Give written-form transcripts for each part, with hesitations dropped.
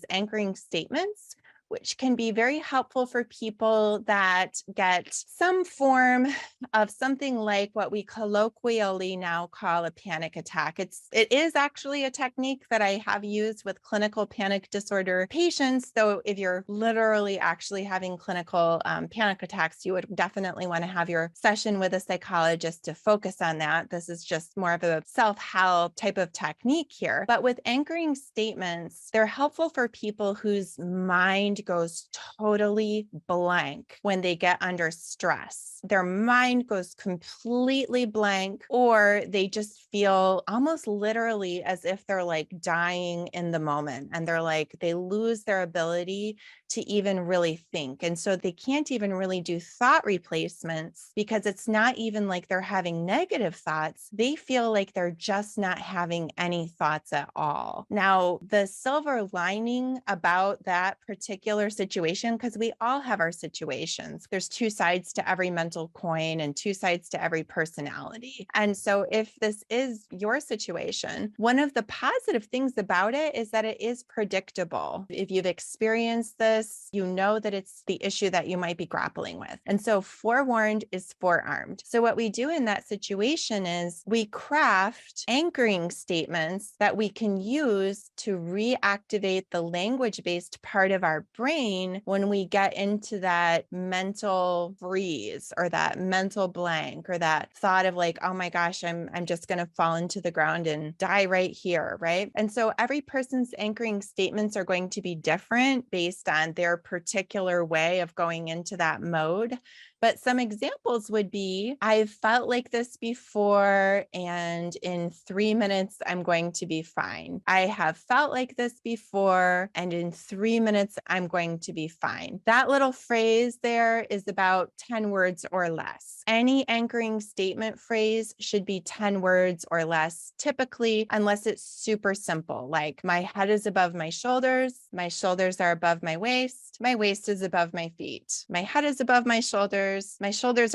anchoring statements, which can be very helpful for people that get some form of something like what we colloquially now call a panic attack. It is actually a technique that I have used with clinical panic disorder patients. Though if you're literally actually having clinical panic attacks, you would definitely want to have your session with a psychologist to focus on that. This is just more of a self-help type of technique here. But with anchoring statements, they're helpful for people whose mind goes totally blank when they get under stress. Their mind goes completely blank, or they just feel almost literally as if they're like dying in the moment, and they lose their ability to even really think. And so they can't even really do thought replacements because it's not even like they're having negative thoughts. They feel like they're just not having any thoughts at all. Now, the silver lining about that particular situation, because we all have our situations, there's two sides to every mental coin and two sides to every personality. And so if this is your situation, one of the positive things about it is that it is predictable. If you've experienced this, you know that it's the issue that you might be grappling with. And so forewarned is forearmed. So what we do in that situation is we craft anchoring statements that we can use to reactivate the language-based part of our brain when we get into that mental freeze or that mental blank or that thought of like, oh my gosh, I'm just going to fall into the ground and die right here, right? And so every person's anchoring statements are going to be different based on their particular way of going into that mode. But some examples would be, I've felt like this before, and in 3 minutes, I'm going to be fine. I have felt like this before, and in 3 minutes, I'm going to be fine. That little phrase there is about 10 words or less. Any anchoring statement phrase should be 10 words or less, typically, unless it's super simple, like my head is above my shoulders are above my waist is above my feet. My head is above my shoulders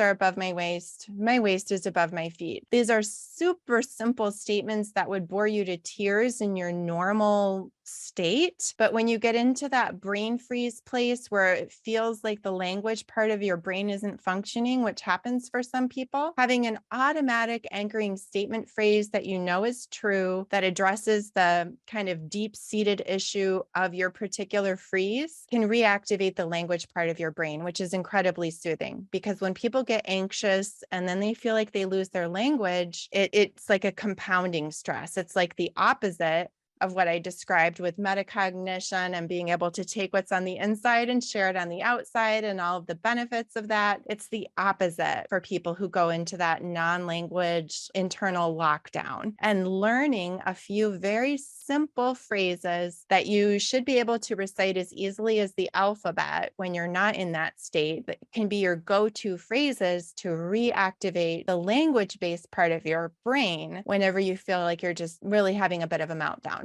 are above my waist is above my feet. These are super simple statements that would bore you to tears in your normal state. But when you get into that brain freeze place where it feels like the language part of your brain isn't functioning, which happens for some people, having an automatic anchoring statement phrase that you know is true, that addresses the kind of deep-seated issue of your particular freeze, can reactivate the language part of your brain, which is incredibly soothing. Because when people get anxious and then they feel like they lose their language, it's like a compounding stress. It's like the opposite of what I described with metacognition and being able to take what's on the inside and share it on the outside and all of the benefits of that. It's the opposite for people who go into that non-language internal lockdown. And learning a few very simple phrases that you should be able to recite as easily as the alphabet when you're not in that state, that can be your go-to phrases to reactivate the language-based part of your brain whenever you feel like you're just really having a bit of a meltdown.